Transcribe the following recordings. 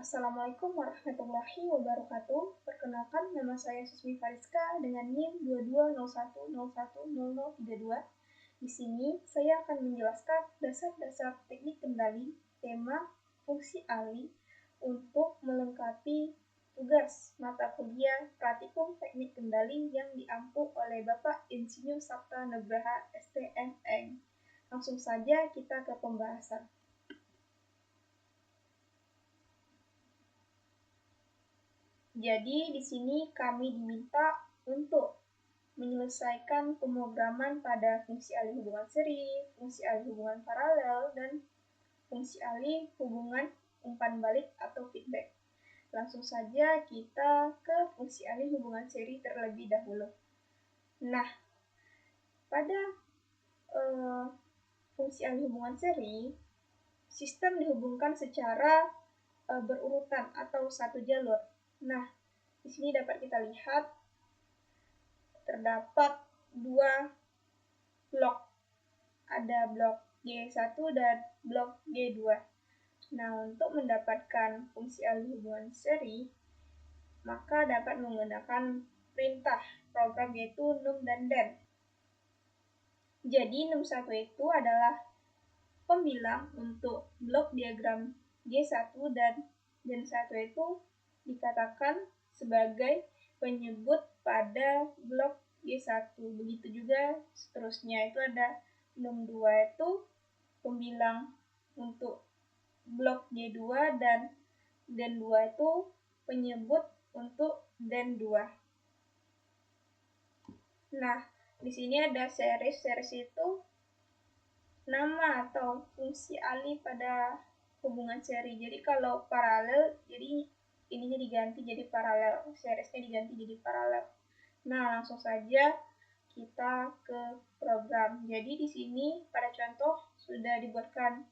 Assalamualaikum warahmatullahi wabarakatuh. Perkenalkan, nama saya Susmi Fariska dengan NIM 2201010032. Di sini saya akan menjelaskan dasar-dasar teknik kendali tema fungsi ALI untuk melengkapi tugas mata kuliah Praktikum Teknik Kendali yang diampu oleh Bapak Insinyur Sapta Nugraha STMN. Langsung saja kita ke pembahasan. Jadi di sini kami diminta untuk menyelesaikan pemrograman pada fungsi alih hubungan seri, fungsi alih hubungan paralel, dan fungsi alih hubungan umpan balik atau feedback. Langsung saja kita ke fungsi alih hubungan seri terlebih dahulu. Nah, pada fungsi alih hubungan seri, sistem dihubungkan secara berurutan atau satu jalur. Nah, di sini dapat kita lihat terdapat dua blok. Ada blok G1 dan blok G2. Nah, untuk mendapatkan fungsi alih hubungan seri, maka dapat menggunakan perintah program yaitu num dan den. Jadi, num1 itu adalah pembilang untuk blok diagram G1 dan den1 itu dikatakan sebagai penyebut pada blok G1. Begitu juga seterusnya, itu ada num2 itu pembilang untuk blok G2 dan den2 itu penyebut untuk den2. Nah, di sini ada series. Series itu nama atau fungsi alih pada hubungan seri. Jadi kalau paralel, jadi ininya diganti jadi paralel, seriesnya diganti jadi paralel. Nah, langsung saja kita ke program. Jadi di sini pada contoh sudah dibuatkan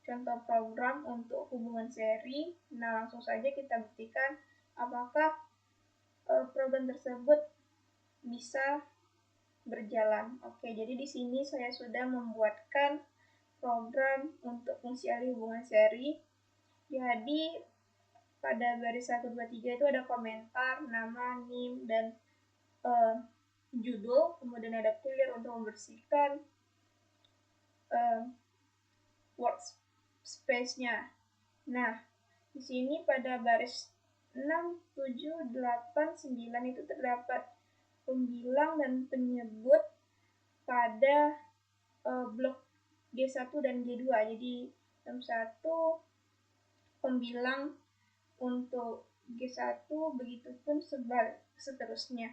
contoh program untuk hubungan seri. Nah, langsung saja kita buktikan apakah program tersebut bisa berjalan. Oke, jadi di sini saya sudah membuatkan program untuk fungsi alih hubungan seri. Jadi pada baris 1, 2, 3 itu ada komentar, nama, NIM, dan judul. Kemudian ada clear untuk membersihkan workspace-nya. Nah, di sini pada baris 6, 7, 8, 9 itu terdapat pembilang dan penyebut pada blok G1 dan G2. Jadi num1 pembilang untuk G1, begitupun seterusnya.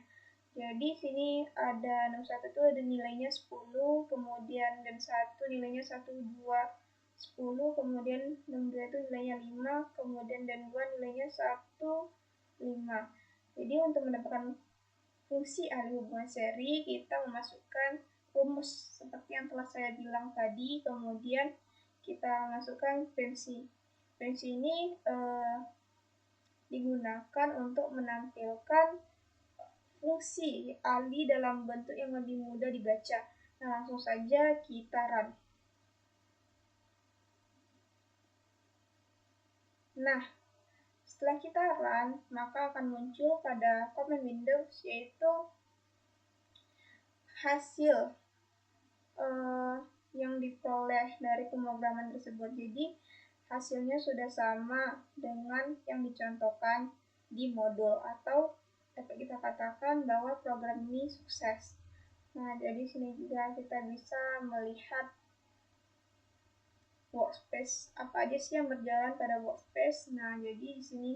Jadi sini ada num1 itu ada nilainya 10, kemudian den1 nilainya 1, 2, 10, kemudian num2 itu nilainya 5, kemudian den2 nilainya 1, 5. Jadi untuk mendapatkan fungsi alih hubungan seri, kita memasukkan rumus seperti yang telah saya bilang tadi, kemudian kita masukkan prinsip. Prinsip ini digunakan untuk menampilkan fungsi alih dalam bentuk yang lebih mudah dibaca. Nah, langsung saja kita run. Nah, setelah kita run, maka akan muncul pada command Windows yaitu hasil yang diperoleh dari pemrograman tersebut. Jadi hasilnya sudah sama dengan yang dicontohkan di modul, atau dapat kita katakan bahwa program ini sukses. Nah, jadi sini juga kita bisa melihat workspace, apa aja sih yang berjalan pada workspace. Nah, jadi di sini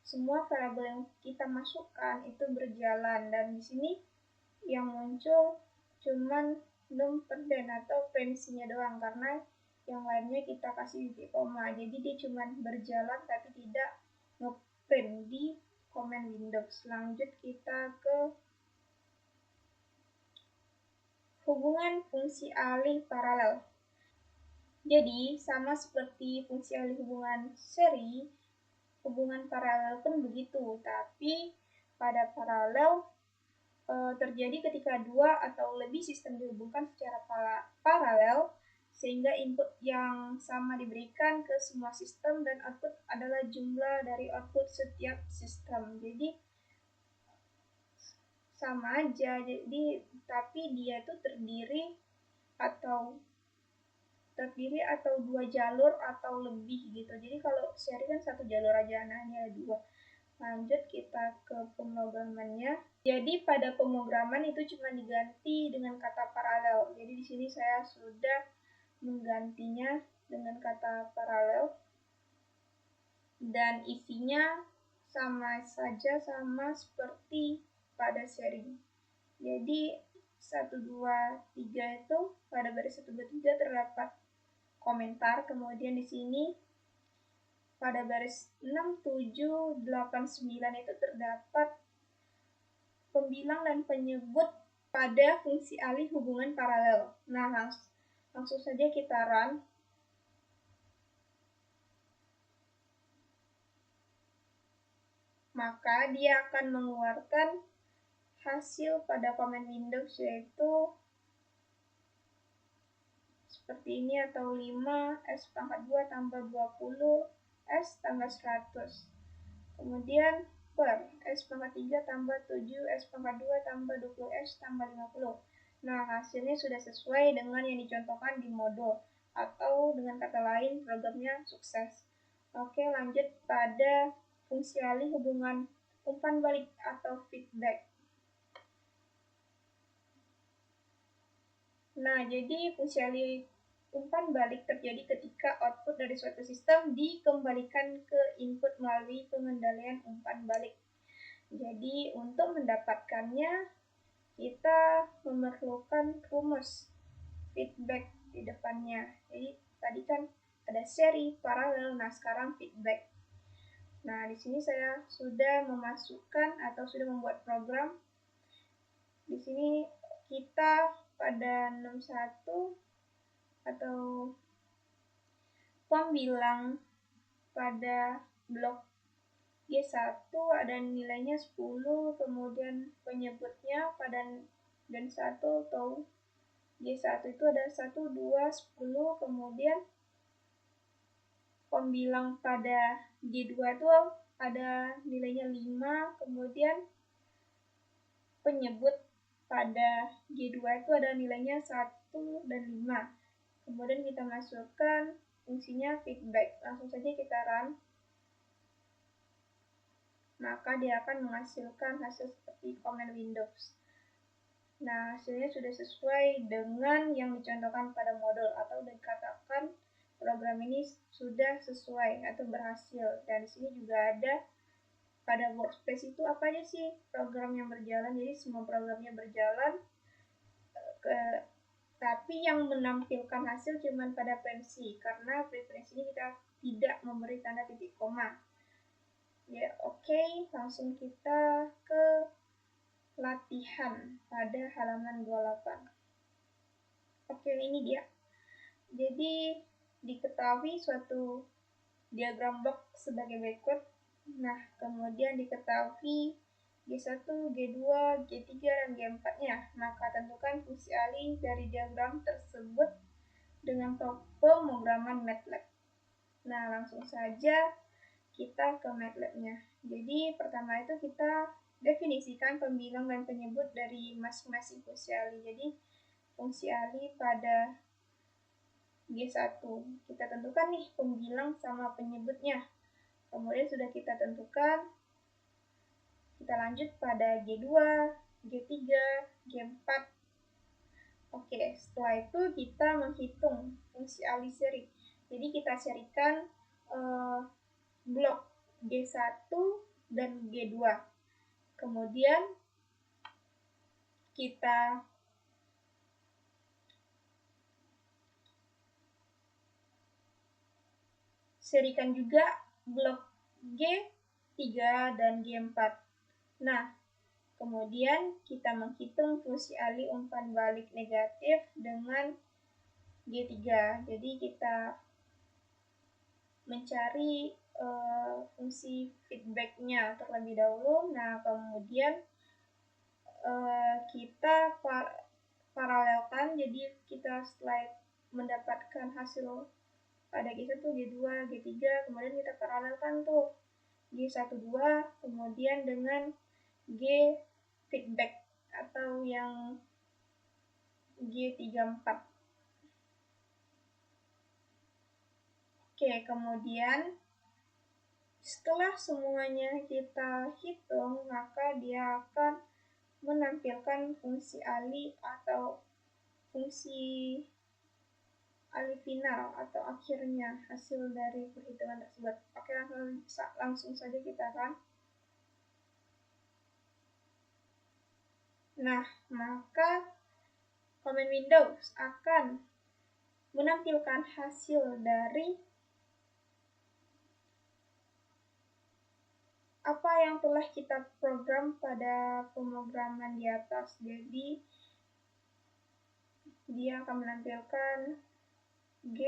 semua variabel yang kita masukkan itu berjalan, dan di sini yang muncul cuman num per den atau prinsipnya doang, karena yang lainnya kita kasih titik koma. Jadi dia cuman berjalan tapi tidak ngeprint di command Windows. Lanjut kita ke hubungan fungsi alih paralel. Jadi sama seperti fungsi alih hubungan seri, hubungan paralel pun begitu, tapi pada paralel terjadi ketika dua atau lebih sistem dihubungkan secara paralel sehingga input yang sama diberikan ke semua sistem dan output adalah jumlah dari output setiap sistem. Jadi sama aja, jadi tapi dia itu terdiri atau dua jalur atau lebih gitu. Jadi kalau seri kan satu jalur aja, nah ini ada dua. Lanjut kita ke pemrogramannya. Jadi pada pemrograman itu cuma diganti dengan kata paralel. Jadi di sini saya sudah menggantinya dengan kata paralel dan isinya sama saja, sama seperti pada seri. Jadi 1, 2, 3 itu pada baris 1, 2, 3 terdapat komentar. Kemudian di sini pada baris 6, 7, 8, 9 itu terdapat pembilang dan penyebut pada fungsi alih hubungan paralel. Nah, langsung saja kita run. Maka dia akan mengeluarkan hasil pada command Windows, yaitu seperti ini, atau 5 S pangkat 2 tambah 20 S tambah 100. Kemudian per S pangkat 3 tambah 7 S pangkat 2 tambah 20 S tambah 50. Nah, hasilnya sudah sesuai dengan yang dicontohkan di modul, atau dengan kata lain programnya sukses. Oke, lanjut pada fungsi alih hubungan umpan balik atau feedback. Nah, jadi fungsi alih umpan balik terjadi ketika output dari suatu sistem dikembalikan ke input melalui pengendalian umpan balik. Jadi untuk mendapatkannya kita memerlukan rumus feedback di depannya. Jadi tadi kan ada seri, paralel, nah sekarang feedback. Nah, di sini saya sudah memasukkan atau sudah membuat program. Di sini kita pada 61 atau pembilang pada blok G1 ada nilainya 10, kemudian penyebutnya pada dan 1 atau G1 itu ada 1, 2, 10, kemudian pembilang pada G2 itu ada nilainya 5, kemudian penyebut pada G2 itu ada nilainya 1 dan 5. Kemudian kita masukkan fungsinya feedback. Langsung saja kita run. Maka dia akan menghasilkan hasil seperti command Windows. Nah, hasilnya sudah sesuai dengan yang dicontohkan pada modul, atau dikatakan program ini sudah sesuai atau berhasil. Dan di sini juga ada pada workspace itu apa aja sih program yang berjalan. Jadi semua programnya berjalan, tapi yang menampilkan hasil cuma pada preferensi, karena preferensi ini kita tidak memberi tanda titik koma. Ya, oke, langsung kita ke latihan pada halaman 28. Oke, ini dia. Jadi diketahui suatu diagram blok sebagai berikut. Nah, kemudian diketahui G1, G2, G3, dan G4-nya. Maka tentukan fungsi alih dari diagram tersebut dengan pemrograman MATLAB. Nah, langsung saja kita ke MATLAB-nya. Jadi pertama itu kita definisikan pembilang dan penyebut dari masing-masing fungsi alih. Jadi fungsi alih pada G1 kita tentukan nih pembilang sama penyebutnya. Kemudian sudah kita tentukan, kita lanjut pada G2, G3, G4. Oke, setelah itu kita menghitung fungsi alih seri. Jadi kita serikan blok G1 dan G2. Kemudian kita serikan juga blok G3 dan G4. Nah, kemudian kita menghitung fungsi alih umpan balik negatif dengan G3. Jadi kita mencari fungsi feedback-nya terlebih dahulu. Nah, kemudian kita paralelkan. Jadi kita slide mendapatkan hasil pada G1, G2, G3, kemudian kita paralelkan tuh G12, kemudian dengan G feedback atau yang G34. Oke, kemudian setelah semuanya kita hitung, maka dia akan menampilkan fungsi alih atau fungsi alih final atau akhirnya hasil dari perhitungan tersebut. Oke, langsung saja kita kan. Nah, maka Command Windows akan menampilkan hasil dari apa yang telah kita program pada pemrograman di atas. Jadi, dia akan menampilkan G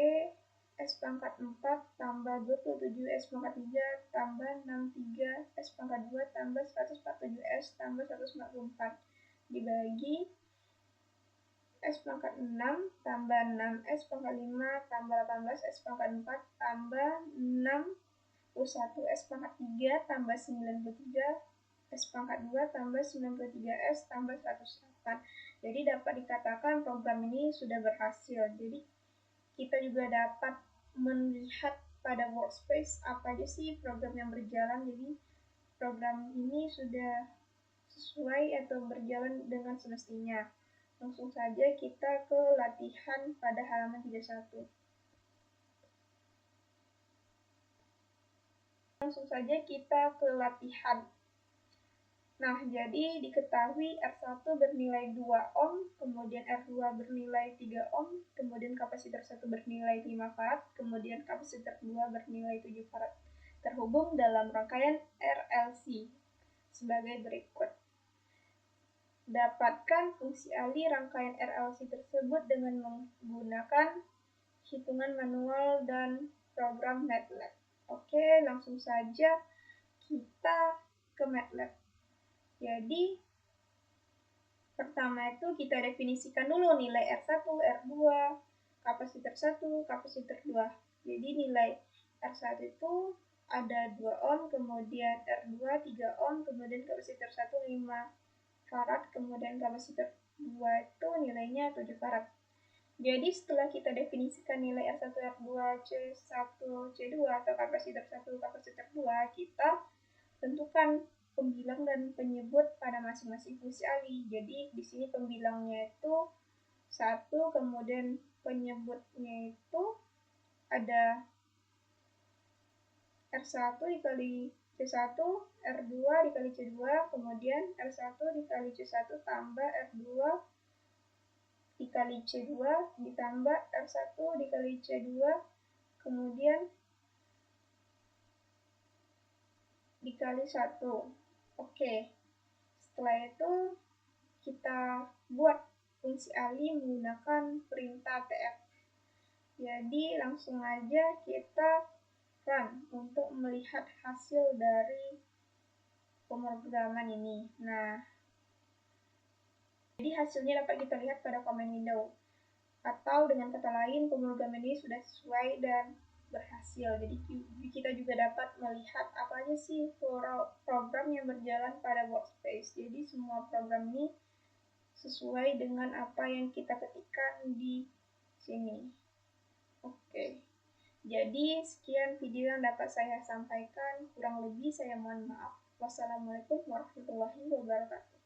S pangkat 4 tambah 27 S pangkat 3 tambah 63 S pangkat 2 tambah 147 S tambah 144 dibagi S pangkat 6 tambah 6 S pangkat 5 tambah 18 S pangkat 4 tambah 61 S pangkat 3 tambah 93 S pangkat 2 tambah 93 S tambah 108. Jadi dapat dikatakan program ini sudah berhasil. Jadi kita juga dapat melihat pada workspace apa aja sih program yang berjalan. Jadi program ini sudah sesuai atau berjalan dengan semestinya. Langsung saja kita ke latihan pada halaman 31. Langsung saja kita ke latihan. Nah, jadi diketahui R1 bernilai 2 ohm, kemudian R2 bernilai 3 ohm, kemudian kapasitor 1 bernilai 5 farad, kemudian kapasitor 2 bernilai 7 farad. Terhubung dalam rangkaian RLC sebagai berikut. Dapatkan fungsi alih rangkaian RLC tersebut dengan menggunakan hitungan manual dan program MATLAB. Oke, langsung saja kita ke MATLAB. Jadi, pertama itu kita definisikan dulu nilai R1, R2, kapasitor 1, kapasitor 2. Jadi nilai R1 itu ada 2 ohm, kemudian R2 3 ohm, kemudian kapasitor 1 5 farad, kemudian kapasitor 2 itu nilainya 7 farad. Jadi setelah kita definisikan nilai R1, R2, C1, C2 atau kapasitor 1, kapasitor 2, kita tentukan pembilang dan penyebut pada masing-masing fungsi alih. Jadi di sini pembilangnya itu 1, kemudian penyebutnya itu ada R1 dikali C1, R2 dikali C2, kemudian R1 dikali C1 tambah R2 dikali C2 ditambah R1 dikali C2, kemudian dikali 1. Oke, setelah itu kita buat fungsi alih menggunakan perintah tf. Jadi langsung aja kita run untuk melihat hasil dari pemrograman ini. Nah, jadi hasilnya dapat kita lihat pada command window. Atau dengan kata lain, pemrograman ini sudah sesuai dan berhasil. Jadi kita juga dapat melihat apa aja sih program yang berjalan pada workspace. Jadi semua program ini sesuai dengan apa yang kita ketikkan di sini. Oke. Jadi sekian video yang dapat saya sampaikan. Kurang lebih saya mohon maaf. Wassalamualaikum warahmatullahi wabarakatuh.